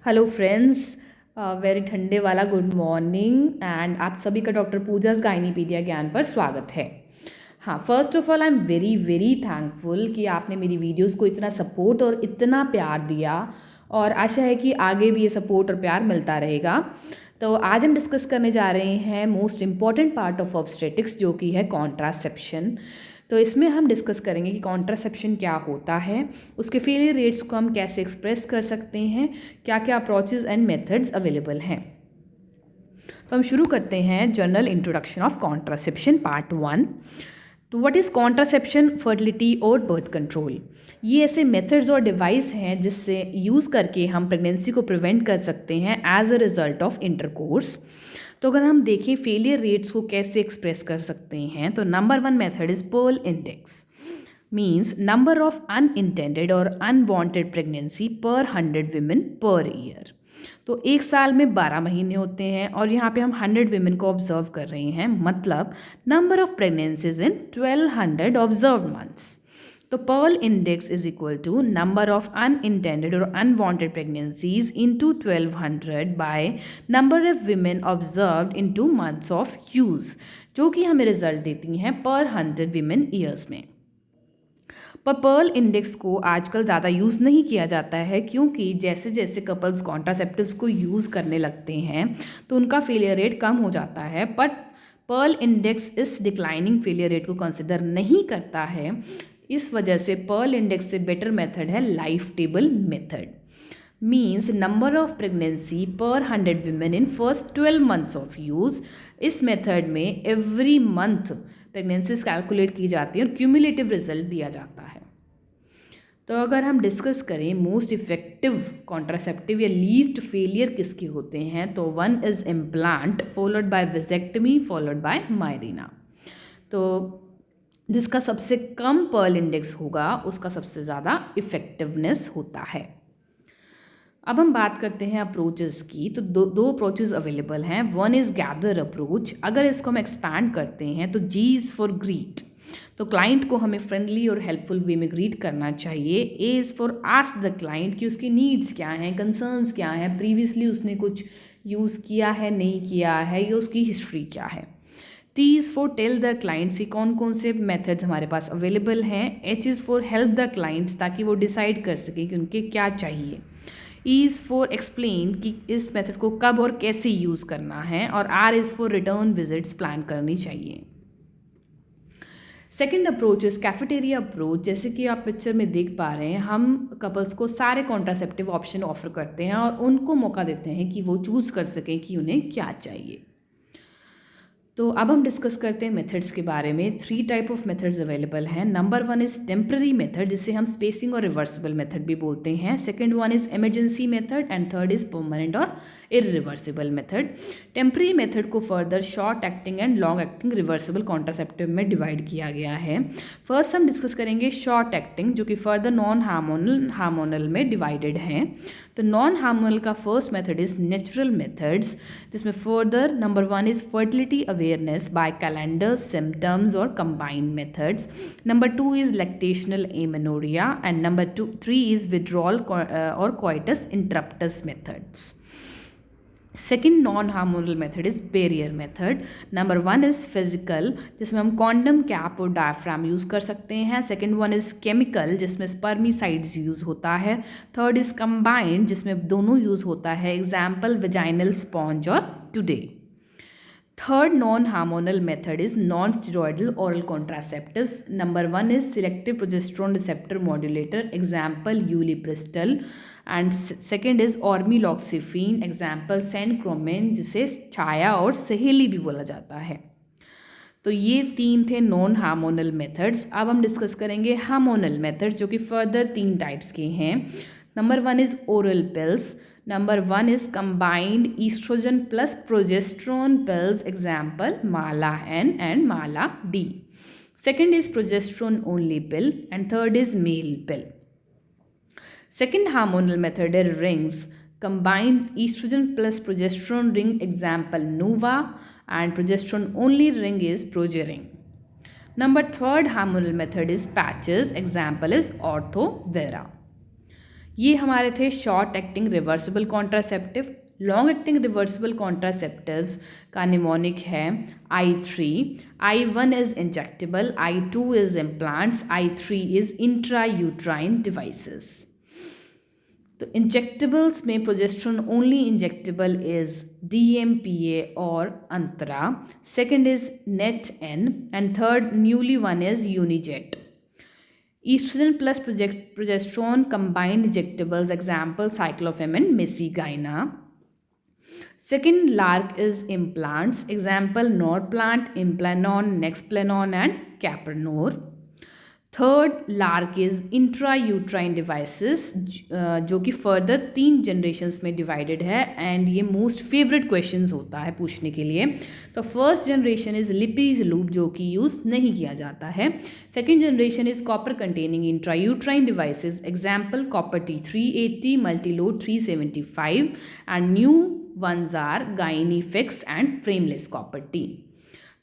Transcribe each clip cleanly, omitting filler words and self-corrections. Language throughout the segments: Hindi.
हेलो फ्रेंड्स, वेरी ठंडे वाला गुड मॉर्निंग एंड आप सभी का डॉक्टर पूजास गायनीपीडिया ज्ञान पर स्वागत है। हाँ, first of all I am very very thankful कि आपने मेरी वीडियोस को इतना सपोर्ट और इतना प्यार दिया और आशा है कि आगे भी ये सपोर्ट और प्यार मिलता रहेगा। तो आज हम डिस्कस करने जा रहे हैं most important part of obstetrics जो कि है कॉन्ट्रासेप्शन। तो इसमें हम डिस्कस करेंगे कि कॉन्ट्रासेप्शन क्या होता है, उसके फेलियर रेट्स को हम कैसे एक्सप्रेस कर सकते हैं, क्या क्या अप्रोचेज एंड मेथड्स अवेलेबल हैं। तो हम शुरू करते हैं general introduction of contraception part 1। तो व्हाट इज़ कॉन्ट्रासेप्शन, फर्टिलिटी और बर्थ कंट्रोल। ये ऐसे मेथड्स और डिवाइस हैं जिससे यूज़ करके हम प्रेगनेंसी को प्रिवेंट कर सकते हैं as a result of intercourse. तो अगर हम देखें फेलियर रेट्स को कैसे एक्सप्रेस कर सकते हैं, तो number 1 method is Pearl index, means number of unintended और अनवांटेड प्रेगनेंसी पर 100 विमेन पर ईयर। तो एक साल में 12 महीने होते हैं और यहाँ पे हम 100 विमेन को ऑब्जर्व कर रहे हैं, मतलब number of pregnancies in 1200 observe months. तो Pearl index is equal to number of unintended और unwanted pregnancies into 1200 by number of women observed into months of use, जो कि हमें रिजल्ट देती हैं पर 100 विमेन ईयर्स में। पर पर्ल इंडेक्स को आजकल ज़्यादा यूज़ नहीं किया जाता है, क्योंकि जैसे जैसे कपल्स कॉन्ट्रासेप्टिव्स को यूज़ करने लगते हैं तो उनका फेलियर रेट कम हो जाता है। बट पर्ल इंडेक्स इस डिक्लाइनिंग फेलियर रेट को कंसिडर नहीं करता है। इस वजह से पर्ल इंडेक्स से बेटर मेथड है life table method, means number of pregnancy पर 100 women in first 12 months of use. इस मेथड में एवरी मंथ प्रेगनेंसीज कैलकुलेट की जाती है और क्यूमुलेटिव रिजल्ट दिया जाता है। तो अगर हम डिस्कस करें मोस्ट इफेक्टिव कॉन्ट्रासेप्टिव या लीस्ट फेलियर किसके होते हैं, तो 1 is implant followed by vasectomy followed by Mirena. तो जिसका सबसे कम पर्ल इंडेक्स होगा उसका सबसे ज़्यादा इफेक्टिवनेस होता है। अब हम बात करते हैं अप्रोचेस की। तो दो अप्रोचेस अवेलेबल हैं। 1 इज़ गैदर अप्रोच। अगर इसको हम एक्सपैंड करते हैं तो G इज़ फॉर ग्रीट, तो क्लाइंट को हमें फ्रेंडली और हेल्पफुल वे में ग्रीट करना चाहिए। A is for ask the client कि उसकी नीड्स क्या हैं, कंसर्न्स क्या हैं, प्रीवियसली उसने कुछ यूज़ किया है नहीं किया है, या उसकी हिस्ट्री क्या है। T is for tell the clients कि कौन कौन से मेथड्स हमारे पास अवेलेबल हैं। H is for help the clients, ताकि वो डिसाइड कर सके कि उनके क्या चाहिए। E इज़ फॉर एक्सप्लेन कि इस मेथड को कब और कैसे यूज़ करना है। और R is for return visits plan करनी चाहिए। Second approach is cafeteria approach. जैसे कि आप पिक्चर में देख पा रहे हैं, हम कपल्स को सारे कॉन्ट्रासेप्टिव ऑप्शन ऑफर करते हैं और उनको मौका देते हैं कि वो चूज़ कर सकें कि उन्हें क्या चाहिए। तो अब हम डिस्कस करते हैं मेथड्स के बारे में। 3 टाइप ऑफ मेथड्स अवेलेबल हैं। नंबर 1 इज़ टेम्प्रेरी मेथड, जिसे हम स्पेसिंग और रिवर्सिबल मेथड भी बोलते हैं। Second 1 is emergency method and third is permanent और इरिवर्सिबल मेथड। टेम्प्रेरी मेथड को further short acting and long acting reversible contraceptive में डिवाइड किया गया है। फर्स्ट हम डिस्कस करेंगे शॉर्ट एक्टिंग, जो कि फर्दर नॉन हार्मोनल में डिवाइडेड हैं। तो नॉन हार्मोनल का first method is natural methods, जिसमें further number 1 is fertility awareness by calendar symptoms और combined methods. Number 2 is lactational amenorrhea and number 3 is withdrawal और coitus interruptus methods. Second non hormonal method is barrier method. Number 1 is physical, जिसमें हम कॉन्डम, कैप और डायफ्राम यूज़ कर सकते हैं। सेकेंड 1 इज़ केमिकल, जिसमें स्पर्मिसाइड्स यूज़ होता है। थर्ड इज़ कंबाइंड, जिसमें दोनों यूज़ होता है, एग्जाम्पल वेजाइनल स्पॉन्ज और today. Third non hormonal method is non steroidal oral contraceptives. Number 1 is selective progesterone receptor modulator, example ulipristal, and second is ormeloxifene, example सेंड्रोमिन, जिसे छाया और सहेली भी बोला जाता है। तो ये 3 थे नॉन हार्मोनल मेथड्स। अब हम डिस्कस करेंगे हार्मोनल मेथड्स, जो कि फर्दर 3 टाइप्स के हैं। Number 1 is oral pills. Number 1 is combined estrogen plus progesterone pills, example Mala N and Mala D. Second is progesterone only pill and third is male pill. Second hormonal method is rings. Combined estrogen plus progesterone ring, example Nuva, and progesterone only ring is Progering. Number third hormonal method is patches, example is Ortho Vera. ये हमारे थे short acting reversible contraceptive. Long acting reversible contraceptives का निमोनिक है I3। I1 is injectable, I2 is implants, I3 is intrauterine devices. तो इंजेक्टेबल्स में progesterone only injectable is DMPA और Antara, second is NET-N and third newly one is Unijet. Estrogen plus progesterone combined injectables, example cyclophamin, mesigina. Second LARC is implants, example Norplant, Implanon, Nexplanon and Capranor. Third lark is intrauterine devices, जो कि फर्दर 3 जनरेशन्स में डिवाइडेड है एंड ये मोस्ट फेवरेट क्वेश्चंस होता है पूछने के लिए। तो फर्स्ट जनरेशन इज लिपीज लूप, जो कि यूज़ नहीं किया जाता है। Second generation is copper containing intrauterine devices, example copper T380, Multiload 375 and new ones are Gynifix and frameless copper T.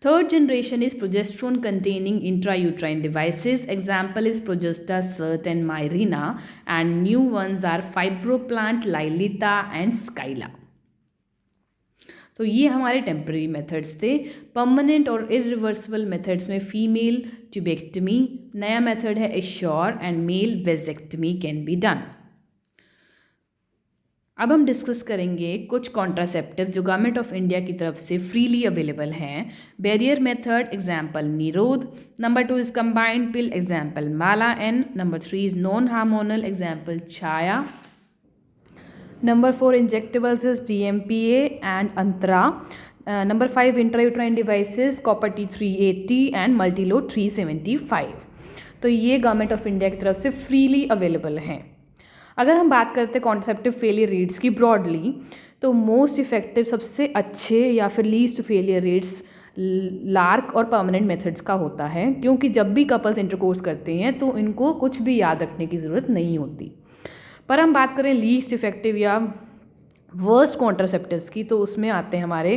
Third generation is progesterone containing intrauterine devices. Example is Progesta, Cert and Mirena, and new ones are Fibroplant, Lilita and Skyla. तो ये हमारे टेम्पररी मेथड्स थे। परमानेंट और इरिवर्सिबल मेथड्स में फीमेल ट्यूबेक्टमी नया मेथड है Essure and male vasectomy can be done. अब हम डिस्कस करेंगे कुछ कॉन्ट्रासेप्टिव जो गवर्नमेंट ऑफ इंडिया की तरफ से फ्रीली अवेलेबल हैं। Barrier method, example Nirodh. Number 2 is combined pill, example Mala N. Number 3 is non hormonal, example Chhaya. Number 4 injectables is DMPA and Antara. Number 5 intrauterine devices, copper T380 and multiload 375। तो ये गवर्नमेंट ऑफ इंडिया की तरफ से फ्रीली अवेलेबल हैं। अगर हम बात करते हैं कॉन्ट्रासेप्टिव फेलियर रेट्स की ब्रॉडली, तो मोस्ट इफेक्टिव सबसे अच्छे या फिर लीस्ट फेलियर रेट्स लार्क और परमानेंट मेथड्स का होता है, क्योंकि जब भी कपल्स इंटरकोर्स करते हैं तो इनको कुछ भी याद रखने की ज़रूरत नहीं होती। पर हम बात करें लीस्ट इफेक्टिव या वर्स्ट कॉन्ट्रासेप्टिव्स की, तो उसमें आते हैं हमारे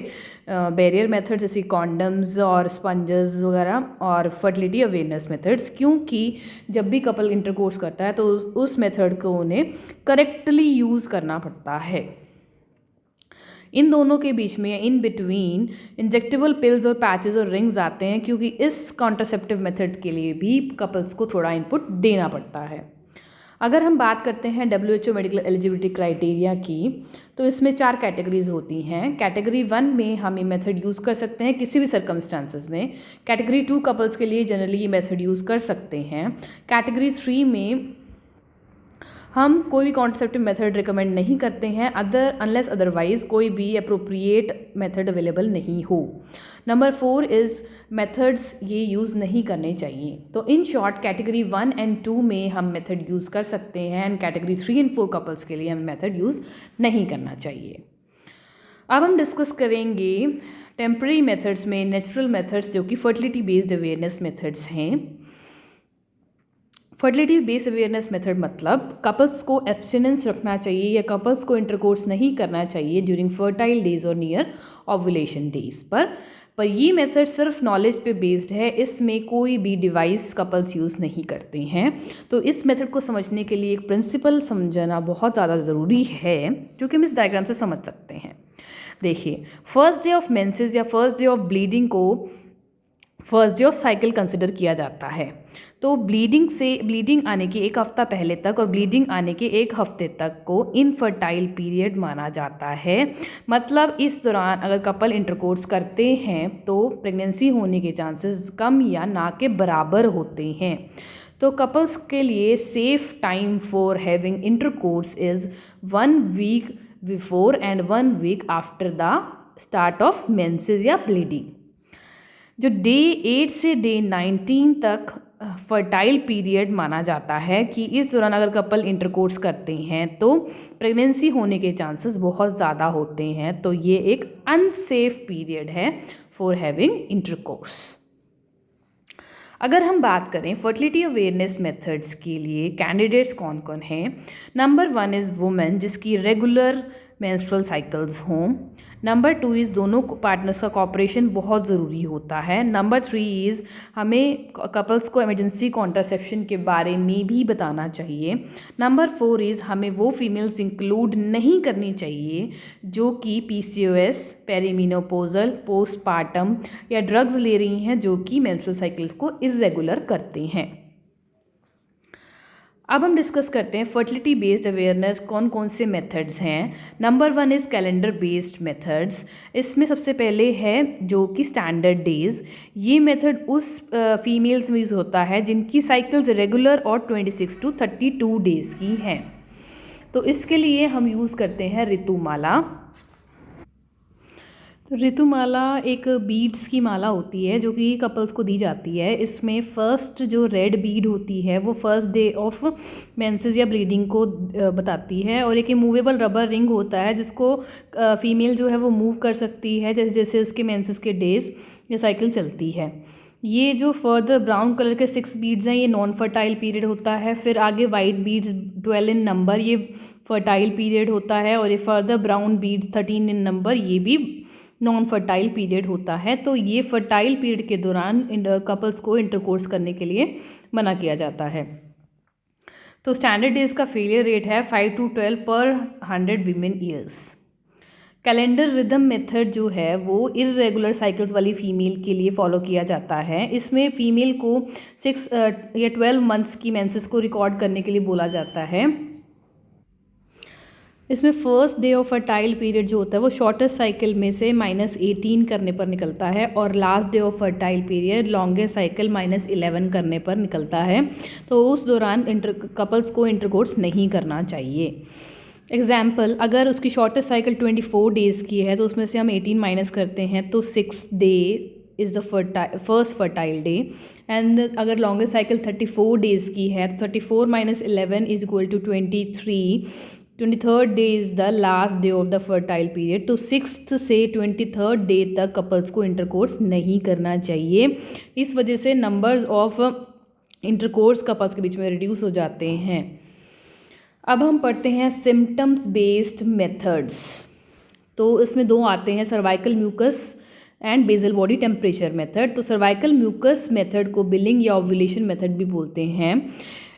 बैरियर मेथड्स जैसे कॉन्डम्स और स्पंजेस वगैरह और फर्टिलिटी अवेयरनेस मेथड्स, क्योंकि जब भी कपल इंटरकोर्स करता है तो उस मेथड को उन्हें करेक्टली यूज़ करना पड़ता है। इन दोनों के बीच में इन बिटवीन इंजेक्टेबल पिल्स और पैचेस और रिंग्स आते हैं, क्योंकि इस कॉन्ट्रासेप्टिव मेथड के लिए भी कपल्स को थोड़ा इनपुट देना पड़ता है। अगर हम बात करते हैं WHO मेडिकल एलिजिबिलिटी क्राइटेरिया की, तो इसमें 4 कैटेगरीज होती हैं। कैटेगरी 1 में हम ये मेथड यूज़ कर सकते हैं किसी भी सर्कमस्टांसेस में। कैटेगरी 2 कपल्स के लिए जनरली ये मेथड यूज़ कर सकते हैं। कैटेगरी 3 में हम कोई भी कॉन्ट्रासेप्टिव मेथड रिकमेंड नहीं करते हैं अनलेस अदरवाइज कोई भी अप्रोप्रिएट मेथड अवेलेबल नहीं हो। नंबर 4 इज़ मेथड्स ये यूज़ नहीं करने चाहिए। तो इन शॉर्ट कैटेगरी 1 एंड 2 में हम मेथड यूज़ कर सकते हैं एंड कैटेगरी 3 एंड 4 कपल्स के लिए हमें मेथड यूज़ नहीं करना चाहिए। अब हम डिस्कस करेंगे टेम्पररी मेथड्स में नेचुरल मेथड्स जो कि फर्टिलिटी बेस्ड अवेयरनेस मेथड्स हैं। फर्टिलिटी बेस्ड अवेयरनेस मेथड मतलब कपल्स को एब्स्टिनेंस रखना चाहिए या कपल्स को इंटरकोर्स नहीं करना चाहिए ड्यूरिंग फर्टाइल डेज और नियर ओव्यूलेशन डेज पर ये मेथड सिर्फ नॉलेज पे बेस्ड है, इसमें कोई भी डिवाइस कपल्स यूज़ नहीं करते हैं। तो इस मेथड को समझने के लिए एक प्रिंसिपल समझना बहुत ज़्यादा ज़रूरी है, जो कि हम इस डायग्राम से समझ सकते हैं। देखिए, फर्स्ट डे ऑफ मेंसेस या फर्स्ट डे ऑफ ब्लीडिंग को first day of cycle consider किया जाता है। तो ब्लीडिंग आने के 1 हफ्ता पहले तक और ब्लीडिंग आने के 1 हफ्ते तक को इनफर्टाइल पीरियड माना जाता है। मतलब इस दौरान अगर कपल इंटरकोर्स करते हैं तो प्रेगनेंसी होने के चांसेस कम या ना के बराबर होते हैं। तो कपल्स के लिए safe time for having intercourse is 1 week before and 1 week after the start of menses या ब्लीडिंग। जो डे 8 से डे 19 तक फर्टाइल पीरियड माना जाता है कि इस दौरान अगर कपल इंटरकोर्स करते हैं तो प्रेगनेंसी होने के चांसेस बहुत ज़्यादा होते हैं। तो ये एक अनसेफ पीरियड है फॉर हैविंग इंटरकोर्स। अगर हम बात करें फर्टिलिटी अवेयरनेस मेथड्स के लिए कैंडिडेट्स कौन कौन हैं, नंबर 1 इज़ वुमेन जिसकी रेगुलर मेंस्ट्रुअल साइकिल्स हों। नंबर 2 इज़ दोनों पार्टनर्स का कॉपरेशन बहुत ज़रूरी होता है। नंबर 3 इज़ हमें कपल्स को इमरजेंसी कॉन्ट्रासेप्शन के बारे में भी बताना चाहिए। नंबर 4 इज़ हमें वो फीमेल्स इंक्लूड नहीं करनी चाहिए जो कि PCOS, पेरीमेनोपॉजल, पोस्टपार्टम या ड्रग्स ले रही हैं जो कि मेंस्ट्रुअल साइकिल्स को इर्रेगुलर करते हैं। अब हम डिस्कस करते हैं फर्टिलिटी बेस्ड अवेयरनेस कौन कौन से मेथड्स हैं। Number 1 is calendar based methods. इसमें सबसे पहले है जो कि स्टैंडर्ड डेज। ये मेथड उस फीमेल्स में यूज़ होता है जिनकी साइकिल्स रेगुलर और 26 to 32 डेज़ की हैं। तो इसके लिए हम यूज़ करते हैं ऋतुमाला। तो ऋतुमाला एक बीड्स की माला होती है जो कि कपल्स को दी जाती है। इसमें फ़र्स्ट जो रेड बीड होती है वो फर्स्ट डे ऑफ मेंसेस या ब्लीडिंग को बताती है, और एक मूवेबल रबर रिंग होता है जिसको फीमेल जो है वो मूव कर सकती है जैसे जैसे उसके मेंसेस के डेज या साइकिल चलती है। ये जो फर्दर ब्राउन कलर के 6 बीड्स हैं ये नॉन फर्टाइल पीरियड होता है। फिर आगे वाइट बीड्स 12 इन नंबर, ये फर्टाइल पीरियड होता है, और ये फर्दर ब्राउन बीड्स 13 इन नंबर, ये भी नॉन फर्टाइल पीरियड होता है। तो ये फर्टाइल पीरियड के दौरान कपल्स को इंटरकोर्स करने के लिए मना किया जाता है। तो स्टैंडर्ड डेज का फेलियर रेट है 5 to 12 पर 100 women years. Calendar rhythm method जो है वो इर्रेगुलर साइकिल्स वाली फ़ीमेल के लिए फॉलो किया जाता है। इसमें फ़ीमेल को 6 या 12 मंथ्स की मेंसेस को रिकॉर्ड करने के लिए बोला जाता है। इसमें first day of fertile period जो होता है वो शॉर्टेस्ट साइकिल में से -18 करने पर निकलता है, और last day of fertile period longest cycle -11 करने पर निकलता है। तो उस दौरान कपल्स को इंटरकोर्स नहीं करना चाहिए। एग्जाम्पल, अगर उसकी शॉर्टेस्ट साइकिल 24 डेज़ की है तो उसमें से हम 18 माइनस करते हैं तो 6 day is the first fertile day. And अगर लॉन्गेस्ट साइकिल 34 डेज़ की है तो 34 - 11 is equal to 23। 23rd day is the last day of the fertile period. तो 6th से 23rd डे तक कपल्स को इंटरकोर्स नहीं करना चाहिए। इस वजह से नंबर्स ऑफ इंटरकोर्स कपल्स के बीच में रिड्यूस हो जाते हैं। अब हम पढ़ते हैं सिम्टम्स बेस्ड मेथड्स। तो इसमें 2 आते हैं, cervical mucus and basal body temperature method. तो सर्वाइकल म्यूकस मेथड को बिलिंग या ओव्यूलेशन मेथड भी बोलते हैं।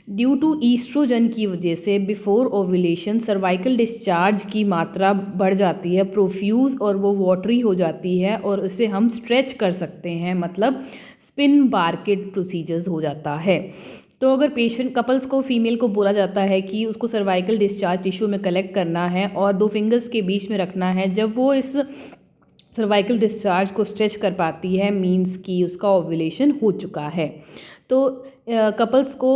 ड्यू टू ईस्ट्रोजन की वजह से बिफोर ओव्यूलेशन सर्वाइकल डिस्चार्ज की मात्रा बढ़ जाती है, प्रोफ्यूज, और वो वाटरी हो जाती है, और उसे हम स्ट्रेच कर सकते हैं, मतलब स्पिन बार्केट प्रोसीजर्स हो जाता है। तो अगर पेशेंट कपल्स को फीमेल को बोला जाता है कि उसको सर्वाइकल डिस्चार्ज टिश्यू में कलेक्ट करना है और 2 फिंगर्स के बीच में रखना है, जब वो इस सर्वाइकल डिस्चार्ज को स्ट्रेच कर पाती है मींस कि उसका ओव्यूलेशन हो चुका है। तो कपल्स को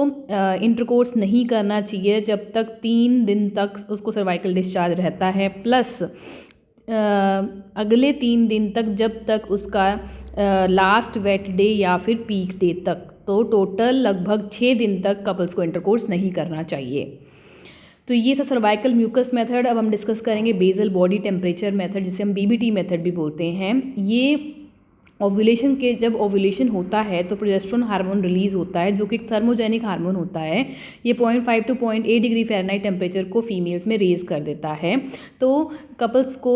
इंटरकोर्स नहीं करना चाहिए जब तक 3 दिन तक उसको सर्वाइकल डिस्चार्ज रहता है, प्लस अगले 3 दिन तक जब तक उसका लास्ट वेट डे या फिर पीक डे तक। तो टोटल लगभग 6 दिन तक कपल्स को इंटरकोर्स नहीं करना चाहिए। तो ये था सर्वाइकल म्यूकस मेथड। अब हम डिस्कस करेंगे बेसल बॉडी टेम्परेचर मेथड, जिसे हम BBT मेथड भी बोलते हैं। ये ओव्यूलेशन के जब ओव्यूलेशन होता है तो प्रोजेस्टेरोन हार्मोन रिलीज़ होता है जो कि एक थर्मोजेनिक हार्मोन होता है। ये 0.5 to 0.8 डिग्री फ़ारेनहाइट टेम्परेचर को फीमेल्स में रेज़ कर देता है। तो कपल्स को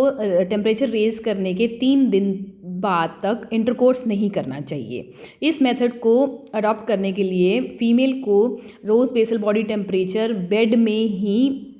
टेम्परेचर रेज़ करने के 3 दिन बाद तक इंटरकोर्स नहीं करना चाहिए। इस मेथड को अडॉप्ट करने के लिए फ़ीमेल को रोज़ बेसल बॉडी टेम्परेचर बेड में ही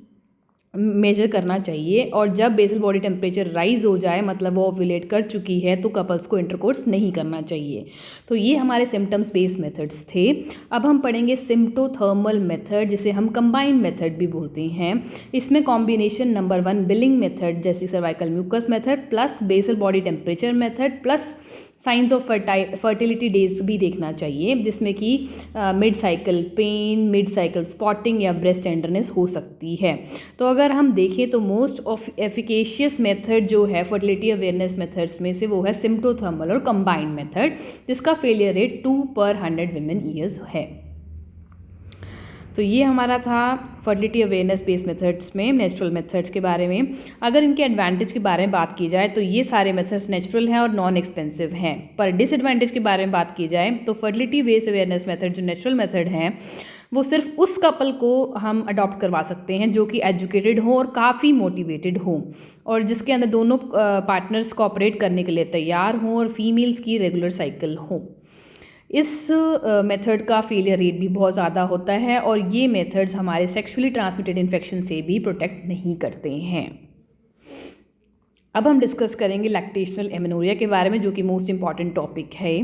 मेजर करना चाहिए, और जब बेसल बॉडी टेम्परेचर राइज हो जाए, मतलब वो ओव्यूलेट कर चुकी है, तो कपल्स को इंटरकोर्स नहीं करना चाहिए। तो ये हमारे सिम्टम्स बेस्ड मेथड्स थे। अब हम पढ़ेंगे सिम्प्टोथर्मल मेथड, जिसे हम कंबाइंड मेथड भी बोलते हैं। इसमें कॉम्बिनेशन नंबर 1 बिलिंग मेथड जैसे cervical mucus method plus basal body temperature method plus signs of fertility days भी देखना चाहिए, जिसमें कि mid cycle pain, mid cycle spotting या ब्रेस्ट टेंडरनेस हो सकती है। तो अगर हम देखें तो मोस्ट ऑफ एफिकेशियस मेथड जो है फर्टिलिटी अवेयरनेस मेथड्स में से वो है सिम्प्टोथर्मल और कंबाइंड मेथड, जिसका फेलियर रेट 2 पर 100 वीमेन ईयर्स है। तो ये हमारा था फर्टिलिटी अवेयरनेस बेस्ड मेथड्स में नेचुरल मेथड्स के बारे में। अगर इनके एडवांटेज के बारे में बात की जाए तो ये सारे मेथड्स नेचुरल हैं और नॉन एक्सपेंसिव हैं। पर डिसएडवांटेज के बारे में बात की जाए तो फर्टिलिटी बेस्ड अवेयरनेस मेथड जो नेचुरल मेथड हैं वो सिर्फ उस कपल को हम अडॉप्ट करवा सकते हैं जो कि एजुकेटेड हो और काफ़ी मोटिवेटेड हो, और जिसके अंदर दोनों पार्टनर्स कोऑपरेट करने के लिए तैयार हों और फीमेल्स की रेगुलर साइकिल हो। इस मेथड का फेलियर रेट भी बहुत ज़्यादा होता है और ये मेथड्स हमारे सेक्सुअली ट्रांसमिटेड इन्फेक्शन से भी प्रोटेक्ट नहीं करते हैं। अब हम डिस्कस करेंगे लैक्टेशनल एमेनोरिया के बारे में, जो कि मोस्ट इंपॉर्टेंट टॉपिक है।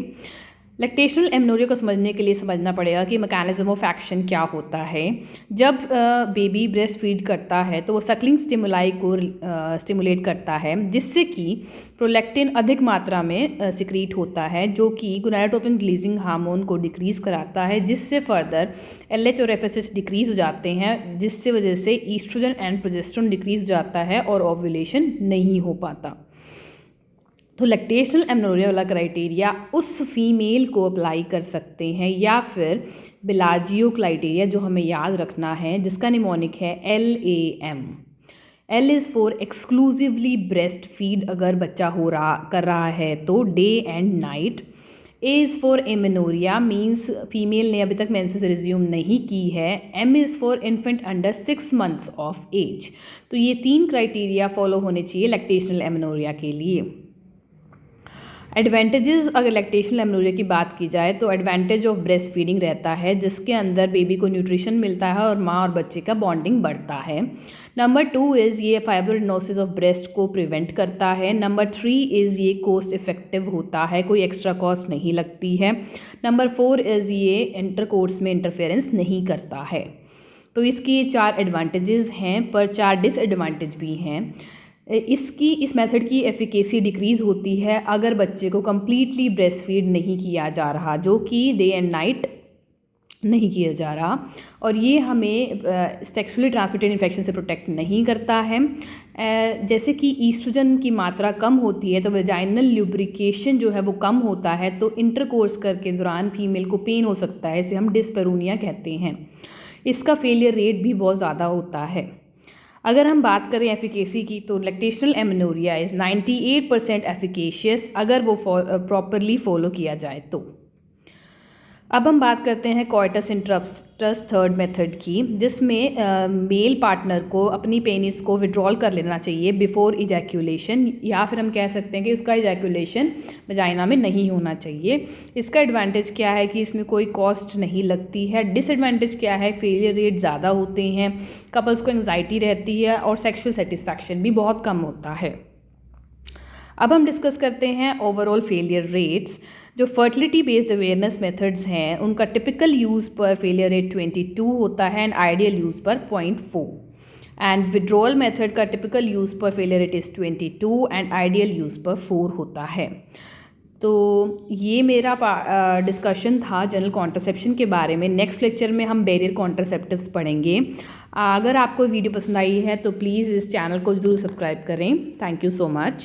लैक्टेशनल एमेनोरिया को समझने के लिए समझना पड़ेगा कि मैकेनिज्म ऑफ एक्शन क्या होता है। जब बेबी ब्रेस्ट फीड करता है तो वो सकलिंग स्टिमुलाई को स्टिमुलेट करता है, जिससे कि प्रोलैक्टिन अधिक मात्रा में सिक्रीट होता है, जो कि गोनाडोट्रोपिन रिलीजिंग हार्मोन को डिक्रीज़ कराता है, जिससे फर्दर LH और FSH डिक्रीज़ हो जाते हैं, जिससे वजह से ईस्ट्रोजन एंड प्रोजेस्टेरोन डिक्रीज़ हो जाता है और ओव्यूलेशन नहीं हो पाता। तो लैक्टेशनल एमेनोरिया वाला क्राइटेरिया उस फीमेल को अप्लाई कर सकते हैं या फिर बिलाजियो क्राइटेरिया, जो हमें याद रखना है, जिसका निमोनिक है LAM। L is for exclusively breast feed, अगर बच्चा कर रहा है तो day and night. A is for amenorrhea, means female ने अभी तक मेंसेस रिज्यूम नहीं की है। M is for infant under 6 months of age. तो ये 3 क्राइटेरिया फॉलो होने चाहिए लैक्टेशनल एमेनोरिया के लिए। एडवांटेजेस, अगर लैक्टेशनल एमेनोरिया की बात की जाए तो एडवांटेज ऑफ ब्रेस्ट फीडिंग रहता है, जिसके अंदर बेबी को न्यूट्रिशन मिलता है और माँ और बच्चे का बॉन्डिंग बढ़ता है। नंबर 2 इज़ ये फाइब्रोइडनोसिस ऑफ ब्रेस्ट को प्रिवेंट करता है। नंबर 3 इज़ ये कॉस्ट इफेक्टिव होता है, कोई एक्स्ट्रा कॉस्ट नहीं लगती है। नंबर 4 इज़ ये इंटरकोर्स में इंटरफेरेंस नहीं करता है। तो इसके 4 एडवांटेजेस हैं, पर 4 डिसएडवांटेज भी हैं। इस मेथड की एफिकेसी डिक्रीज़ होती है अगर बच्चे को कम्प्लीटली ब्रेस्ट फीड नहीं किया जा रहा, जो कि डे एंड नाइट नहीं किया जा रहा, और ये हमें सेक्सुअली ट्रांसमिटेड इन्फेक्शन से प्रोटेक्ट नहीं करता है। जैसे कि ईस्ट्रोजन की मात्रा कम होती है तो वेजाइनल ल्यूब्रिकेशन जो है वो कम होता है, तो इंटरकोर्स करके दौरान फीमेल को पेन हो सकता है, इसे हम डिस्पेरूनिया कहते हैं। इसका फेलियर रेट भी बहुत ज़्यादा होता है। अगर हम बात करें एफिकेसी की तो लैक्टेशनल एमेनोरिया इज़ 98% एफिकेशियस अगर वो प्रॉपरली फॉलो किया जाए तो। अब हम बात करते हैं कोइटस इंटरप्टस थर्ड मेथड की, जिसमें मेल पार्टनर को अपनी पेनिस को विड्रॉल कर लेना चाहिए बिफोर इजैक्यूलेशन, या फिर हम कह सकते हैं कि उसका इजैक्यूलेशन वजाइना में नहीं होना चाहिए। इसका एडवांटेज क्या है कि इसमें कोई कॉस्ट नहीं लगती है। डिसएडवांटेज क्या है, फेलियर रेट ज़्यादा होते हैं, कपल्स को एंग्जाइटी रहती है और सेक्शुअल सेटिस्फैक्शन भी बहुत कम होता है। अब हम डिस्कस करते हैं ओवरऑल फेलियर रेट्स। जो फर्टिलिटी बेस्ड अवेयरनेस मेथड्स हैं उनका टिपिकल यूज़ पर फेलियर रेट 22 होता है एंड आइडियल यूज़ पर 0.4, एंड विड्रॉल मेथड का टिपिकल यूज़ पर failure rate is 22 and ideal use पर 4 होता है। तो ये मेरा डिस्कशन था जनरल कॉन्ट्रासेप्शन के बारे में। नेक्स्ट लेक्चर में हम बैरियर कॉन्ट्रासेप्टिव्स पढ़ेंगे। अगर आपको वीडियो पसंद आई है तो प्लीज़ इस चैनल को ज़रूर सब्सक्राइब करें। Thank you so much.